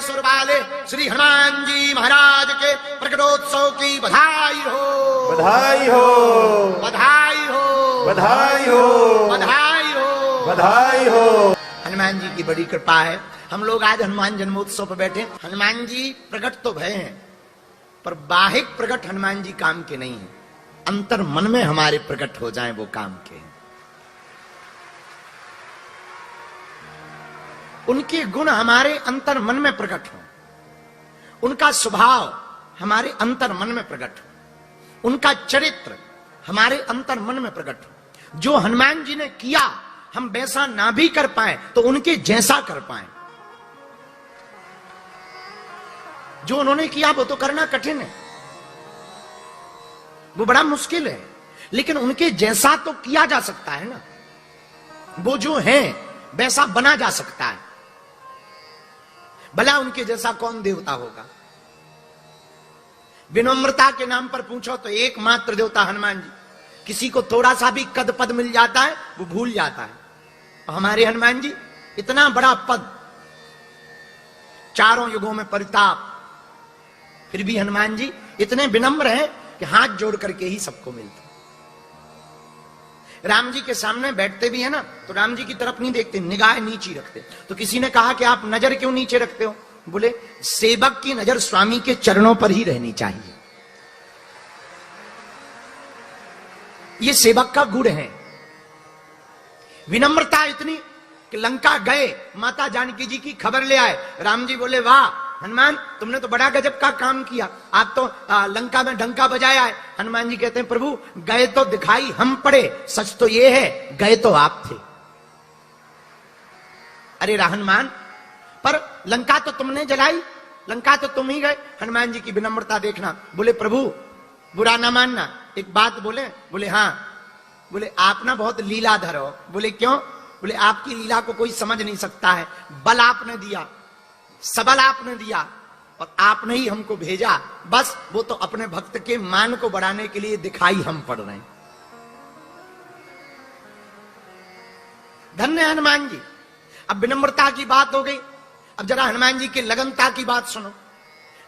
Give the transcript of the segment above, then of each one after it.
सुर वाले श्री हनुमान जी महाराज के प्रकटोत्सव की बधाई हो, बधाई हो, बधाई हो, बधाई हो, बधाई हो, बधाई हो। हनुमान जी की बड़ी कृपा है। हम लोग आज हनुमान जन्मोत्सव पर बैठे। हनुमान जी प्रकट तो भय हैं, पर बाहिक प्रकट हनुमान जी काम के नहीं है। अंतर मन में हमारे प्रकट हो जाएं वो काम के। उनके गुण हमारे अंतर मन में प्रकट हो, उनका स्वभाव हमारे अंतर मन में प्रकट हो, उनका चरित्र हमारे अंतर मन में प्रकट हो। जो हनुमान जी ने किया हम वैसा ना भी कर पाए तो उनके जैसा कर पाए। जो उन्होंने किया वो तो करना कठिन है, वो बड़ा मुश्किल है, लेकिन उनके जैसा तो किया जा सकता है ना। वो जो है वैसा बना जा सकता है। भला उनके जैसा कौन देवता होगा। विनम्रता के नाम पर पूछो तो एकमात्र देवता हनुमान जी। किसी को थोड़ा सा भी कद पद मिल जाता है वो भूल जाता है। और हमारे हनुमान जी इतना बड़ा पद, चारों युगों में परिताप, फिर भी हनुमान जी इतने विनम्र हैं कि हाथ जोड़ करके ही सबको मिलते। राम जी के सामने बैठते भी है ना तो राम जी की तरफ नहीं देखते, निगाह नीची रखते। तो किसी ने कहा कि आप नजर क्यों नीचे रखते हो? बोले सेवक की नजर स्वामी के चरणों पर ही रहनी चाहिए। ये सेवक का गुण है। विनम्रता इतनी कि लंका गए, माता जानकी जी की खबर ले आए। राम जी बोले वाह हनुमान, तुमने तो बड़ा गजब का काम किया, आप तो लंका में डंका बजाया है। हनुमान जी कहते हैं प्रभु गए तो दिखाई हम पड़े, सच तो ये है गए तो आप थे। अरे हनुमान, पर लंका तो तुमने जलाई, लंका तो तुम ही गए। हनुमान जी की विनम्रता देखना। बोले प्रभु बुरा ना मानना, एक बात बोले? बोले हाँ। बोले आप ना बहुत लीलाधर हो। बोले क्यों? बोले आपकी लीला को कोई समझ नहीं सकता है। बल आपने दिया, सबल आपने दिया, और आपने ही हमको भेजा, बस वो तो अपने भक्त के मान को बढ़ाने के लिए दिखाई हम पड़ रहे हैं। धन्य हनुमान जी। अब विनम्रता की बात हो गई, अब जरा हनुमान जी की लगनता की बात सुनो।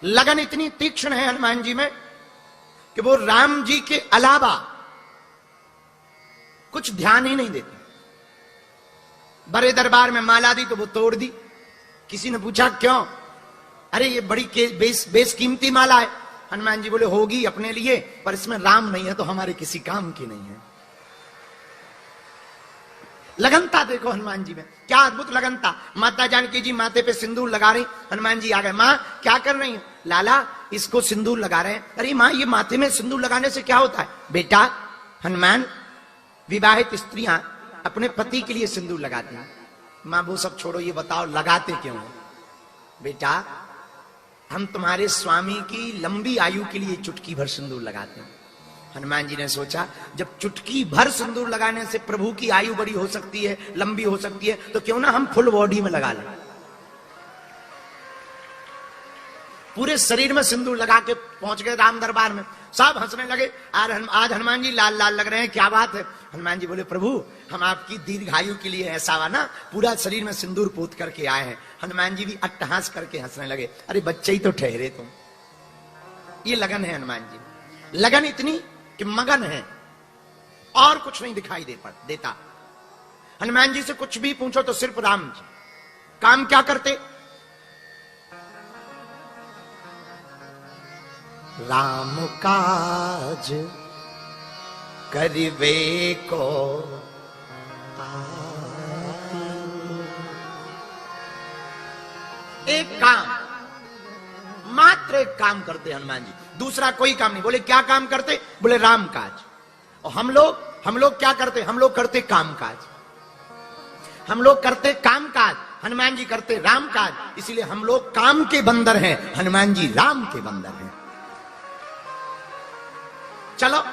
लगन इतनी तीक्ष्ण है हनुमान जी में कि वो राम जी के अलावा कुछ ध्यान ही नहीं देते। बड़े दरबार में माला दी तो वो तोड़ दी। किसी ने पूछा क्यों? अरे ये बड़ी बेसकीमती माला है। हनुमान जी बोले होगी अपने लिए, पर इसमें राम नहीं है तो हमारे किसी काम की नहीं है। लगनता देखो हनुमान जी में, क्या अद्भुत लगनता। माता जानकी जी माथे पे सिंदूर लगा रही, हनुमान जी आ गए। माँ क्या कर रही है? लाला इसको सिंदूर लगा रहे हैं। अरे माँ ये माथे में सिंदूर लगाने से क्या होता है? बेटा हनुमान, विवाहित स्त्रियां अपने पति के लिए सिंदूर लगाती हैं। मां वो सब छोड़ो, ये बताओ लगाते क्यों? बेटा हम तुम्हारे स्वामी की लंबी आयु के लिए चुटकी भर सिंदूर लगाते हैं। हनुमान जी ने सोचा जब चुटकी भर सिंदूर लगाने से प्रभु की आयु बड़ी हो सकती है, लंबी हो सकती है, तो क्यों ना हम फुल बॉडी में लगा लें। पूरे शरीर में सिंदूर लगा के पहुंच गए राम दरबार में। सब हंसने लगे, आज हनुमान जी लाल लाल लग रहे हैं, क्या बात है? हनुमान जी बोले प्रभु हम आपकी दीर्घायु के लिए ऐसा हुआ ना, पूरा शरीर में सिंदूर पोत करके आए हैं। हनुमान जी भी अट्टहास करके हंसने लगे। अरे बच्चे ही तो ठहरे तुम। ये लगन है हनुमान जी। लगन इतनी कि मगन है, और कुछ नहीं दिखाई देता। हनुमान जी से कुछ भी पूछो तो सिर्फ राम जी। काम क्या करते? राम काज करिवे को एक काम, मात्र एक काम करते हनुमान जी, दूसरा कोई काम नहीं। बोले क्या काम करते? बोले राम काज। और हम लोग क्या करते? हम लोग करते काम काज। हम लोग करते काम काज, हनुमान जी करते राम काज। इसीलिए हम लोग काम के बंदर हैं, हनुमान जी राम के बंदर हैं। चलो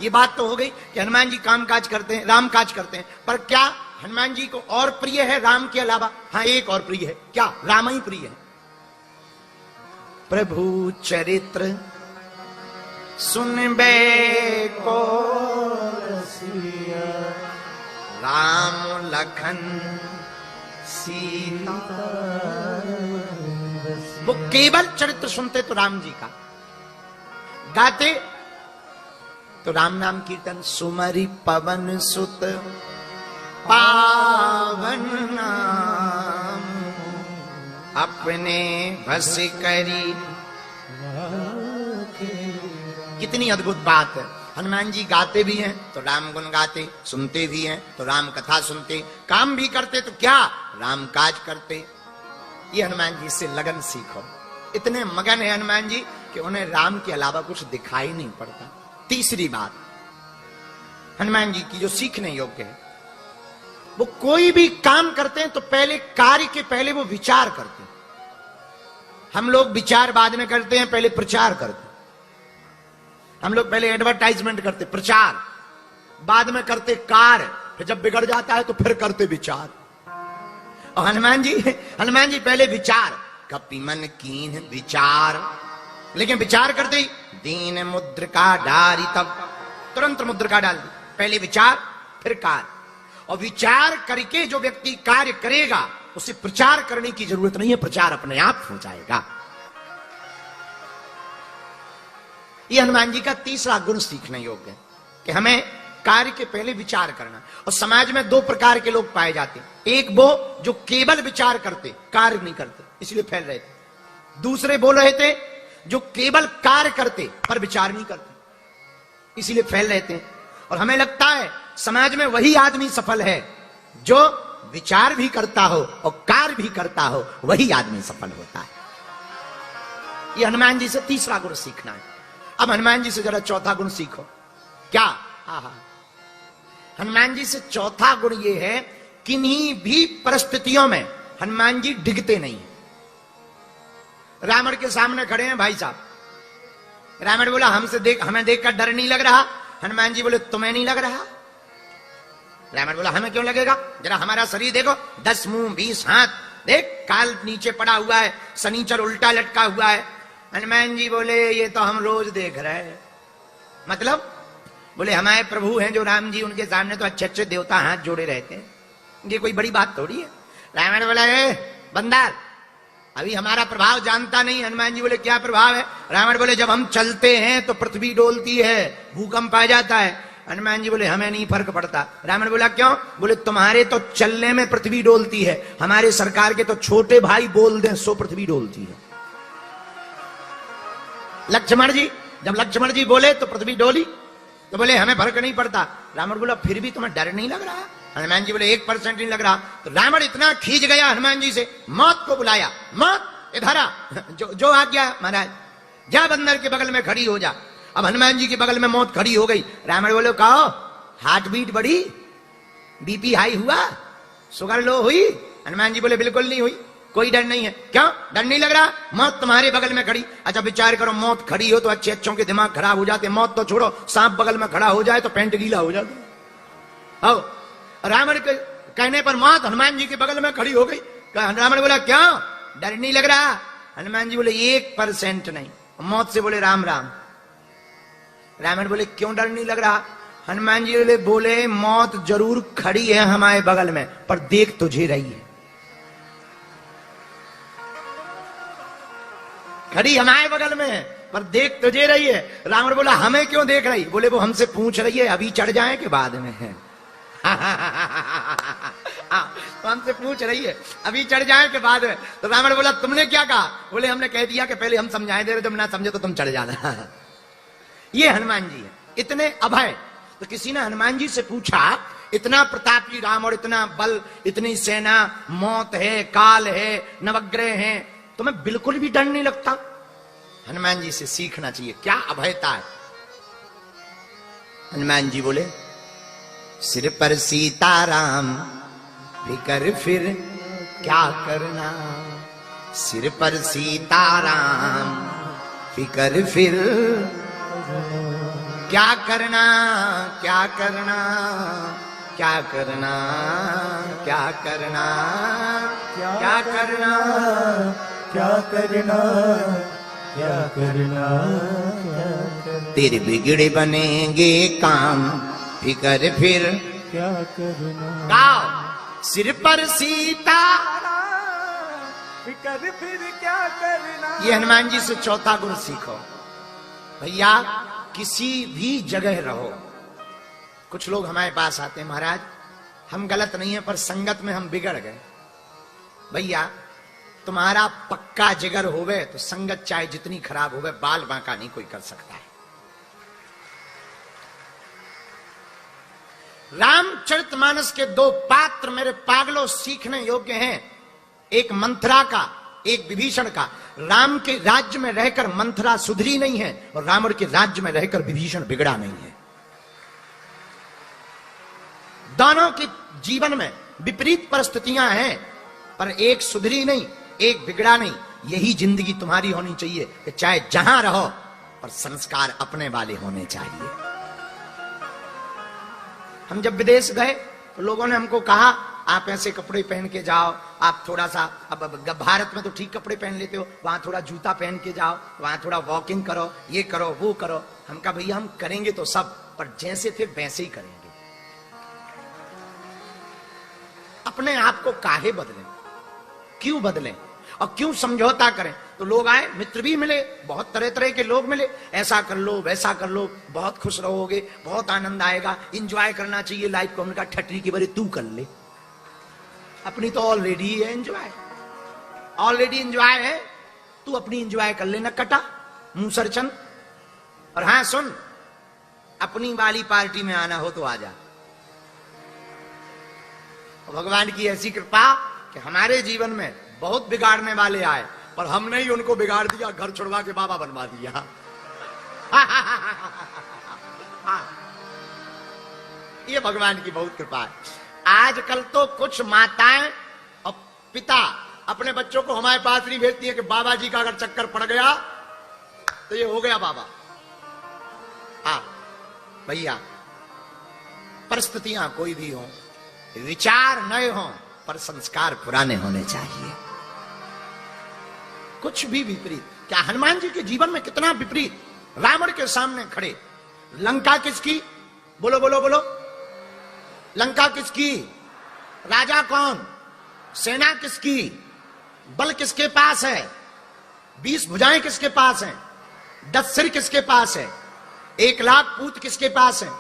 ये बात तो हो गई कि हनुमान जी काम काज करते हैं, राम काज करते हैं, पर क्या हनुमान जी को और प्रिय है राम के अलावा? हाँ एक और प्रिय है। क्या? राम ही प्रिय है। प्रभु चरित्र सुनबे को राम लखन सीता वो केवल चरित्र सुनते तो राम जी का, गाते तो राम नाम कीर्तन, सुमरि पवन सुत पावन नाम, अपने बस करी। कितनी अद्भुत बात है। हनुमान जी गाते भी हैं तो राम गुण गाते, सुनते भी हैं तो राम कथा सुनते, काम भी करते तो क्या राम काज करते। ये हनुमान जी से लगन सीखो। इतने मगन है हनुमान जी कि उन्हें राम के अलावा कुछ दिखाई नहीं पड़ता। तीसरी बात हनुमान जी की जो सीखने योग्य है, वो कोई भी काम करते हैं तो पहले कार्य के पहले वो विचार करते हैं। हम लोग विचार बाद में करते हैं, पहले प्रचार करते हैं। हम लोग पहले एडवर्टाइजमेंट करते, प्रचार, बाद में करते कार्य, फिर जब बिगड़ जाता है तो फिर करते विचार। और हनुमान जी पहले विचार, कपि मन कीन विचार, लेकिन विचार करते ही दीन मुद्रिका डारी, तब तुरंत मुद्रिका डाल दी। पहले विचार फिर कार्य, और विचार करके जो व्यक्ति कार्य करेगा उसे प्रचार करने की जरूरत नहीं है, प्रचार अपने आप हो जाएगा। यह हनुमान जी का तीसरा गुण सीखने योग्य है कि हमें कार्य के पहले विचार करना। और समाज में दो प्रकार के लोग पाए जाते हैं, एक वो जो केवल विचार करते कार्य नहीं करते इसलिए फैल रहे थे, दूसरे बोल रहे थे जो केवल कार्य करते पर विचार नहीं करते इसीलिए फैल रहे थे। और हमें लगता है समाज में वही आदमी सफल है जो विचार भी करता हो और कार्य भी करता हो, वही आदमी सफल होता है। यह हनुमान जी से तीसरा गुण सीखना है। अब हनुमान जी से जरा चौथा गुण सीखो। क्या? हनुमान जी से चौथा गुण यह है, किन्हीं भी परिस्थितियों में हनुमान जी डिगते नहीं। रावण के सामने खड़े हैं भाई साहब, रावण बोला हमें देखकर डर नहीं लग रहा। हनुमान जी बोले तुम्हें नहीं लग रहा? रावण बोला हमें क्यों लगेगा, जरा हमारा शरीर देखो, 10 मुंह 20 हाथ, देख काल नीचे पड़ा हुआ है, शनिचर उल्टा लटका हुआ है। हनुमान जी बोले ये तो हम रोज देख रहे हैं। मतलब बोले हमारे प्रभु हैं जो राम जी, उनके सामने तो अच्छे अच्छे देवता हाथ जोड़े रहते हैं, ये कोई बड़ी बात थोड़ी है। रावण बोला बंदर अभी हमारा प्रभाव जानता नहीं। हनुमान जी बोले क्या प्रभाव है? रावण बोले जब हम चलते हैं तो पृथ्वी डोलती है, भूकंप आ जाता है। हनुमान जी बोले हमें नहीं फर्क पड़ता। रावण बोला क्यों? बोले तुम्हारे तो चलने में पृथ्वी डोलती है, हमारे सरकार के तो छोटे भाई बोल दें सो पृथ्वी डोलती है। लक्ष्मण जी बोले तो पृथ्वी डोली, तो बोले हमें फर्क नहीं पड़ता। रावण बोला फिर भी तुम्हें डर नहीं लग रहा? हनुमान जी बोले 1% नहीं लग रहा। तो रावण इतना खींच गया हनुमान जी से, मौत को बुलाया, मौत इधर आ, जो आ गया महाराज, जा बंदर के बगल में खड़ी हो जा। अब हनुमान जी के बगल में मौत खड़ी हो गई। रावण बोले कहो हार्ट बीट बढ़ी, बीपी हाई हुआ, शुगर लो हुई? हनुमान जी बोले बिल्कुल नहीं हुई, कोई डर नहीं है। क्यों डर नहीं लग रहा? मौत तुम्हारे बगल में खड़ी। अच्छा विचार करो, मौत खड़ी हो तो अच्छों के दिमाग खराब हो जाते, मौत तो छोड़ो, सांप बगल में खड़ा हो जाए तो पैंट गीला हो जाता। रावण के कहने पर मौत हनुमान जी के बगल में खड़ी हो गई। रावण बोला क्यों डर नहीं लग रहा? हनुमान जी बोले 1% नहीं। मौत से बोले राम राम। रावण बोले क्यों डर नहीं लग रहा? हनुमान जी बोले मौत जरूर खड़ी है हमारे बगल में, पर देख तुझे रही है, खड़ी हमारे बगल में है पर देख तुझे रही है। रावण बोला हमें क्यों देख रही? बोले वो हमसे पूछ रही है अभी चढ़ जाए कि बाद में है। तो हमसे पूछ रही है अभी चढ़ जाए के बाद में। तो रावण बोला तुमने क्या कहा? बोले हमने कह दिया कि पहले हम समझाए दे रहे, जब ना समझे तो तुम चढ़ जाना। ये हनुमान जी है, इतने अभय। तो किसी ने हनुमान जी से पूछा इतना प्रतापी राम और इतना बल, इतनी सेना, मौत है, काल है, नवग्रह है, तुम्हें बिल्कुल भी डर नहीं लगता? हनुमान जी से सीखना चाहिए, क्या अभयता है। हनुमान जी बोले सिर पर सीताराम फिकर फिर क्या करना, सिर पर सीताराम फिकर फिर क्या करना, क्या करना, क्या करना, क्या करना, क्या करना, क्या करना, क्या करना, तेरे बिगड़े बनेंगे काम फिकर फिर क्या करना। गाओ सिर पर सीता फिकर फिर क्या करना। ये हनुमान जी से चौथा गुण सीखो। भैया किसी भी जगह रहो। कुछ लोग हमारे पास आते हैं, महाराज हम गलत नहीं है पर संगत में हम बिगड़ गए। भैया तुम्हारा पक्का जिगर होवे तो संगत चाहे जितनी खराब होवे बाल बांका नहीं कोई कर सकता है। रामचरितमानस के दो पात्र मेरे पागलों सीखने योग्य हैं, एक मंथरा का, एक विभीषण का। राम के राज्य में रहकर मंथरा सुधरी नहीं है और रावण के राज्य में रहकर विभीषण बिगड़ा नहीं है। दोनों के जीवन में विपरीत परिस्थितियां हैं पर एक सुधरी नहीं, एक बिगड़ा नहीं। यही जिंदगी तुम्हारी होनी चाहिए कि चाहे जहां रहो पर संस्कार अपने वाले होने चाहिए। हम जब विदेश गए तो लोगों ने हमको कहा आप ऐसे कपड़े पहन के जाओ, आप थोड़ा सा, अब भारत में तो ठीक कपड़े पहन लेते हो, वहां थोड़ा जूता पहन के जाओ, वहां थोड़ा वॉकिंग करो, ये करो वो करो। हम कहा भैया हम करेंगे तो सब, पर जैसे थे वैसे ही करेंगे। अपने आप को काहे बदलें, क्यों बदलें और क्यों समझौता करें। तो लोग आए, मित्र भी मिले, बहुत तरह तरह के लोग मिले, ऐसा कर लो वैसा कर लो, बहुत खुश रहोगे, बहुत आनंद आएगा, एंजॉय करना चाहिए लाइफ को। उनका ठटरी की बड़ी तू कर ले, अपनी तो ऑलरेडी है एंजॉय, ऑलरेडी एंजॉय है, तू अपनी एंजॉय कर लेना कटा मूसरचंद। और हाँ सुन, अपनी वाली पार्टी में आना हो तो आ जा। भगवान की ऐसी कृपा कि हमारे जीवन में बहुत बिगाड़ने वाले आए पर हमने ही उनको बिगाड़ दिया, घर छुड़वा के बाबा बनवा दिया। ये भगवान की बहुत कृपा है। आजकल तो कुछ माताएं और पिता अपने बच्चों को हमारे पास नहीं भेजती है कि बाबा जी का अगर चक्कर पड़ गया तो ये हो गया बाबा। हाँ भैया, परिस्थितियां कोई भी हो, विचार नए हों पर संस्कार पुराने होने चाहिए। कुछ भी विपरीत, क्या हनुमान जी के जीवन में कितना विपरीत। रावण के सामने खड़े, लंका किसकी, बोलो बोलो बोलो, लंका किसकी, राजा कौन, सेना किसकी, बल किसके पास है, 20 भुजाएं किसके पास हैं, 10 सिर किसके पास है, 1 लाख पूत किसके पास है।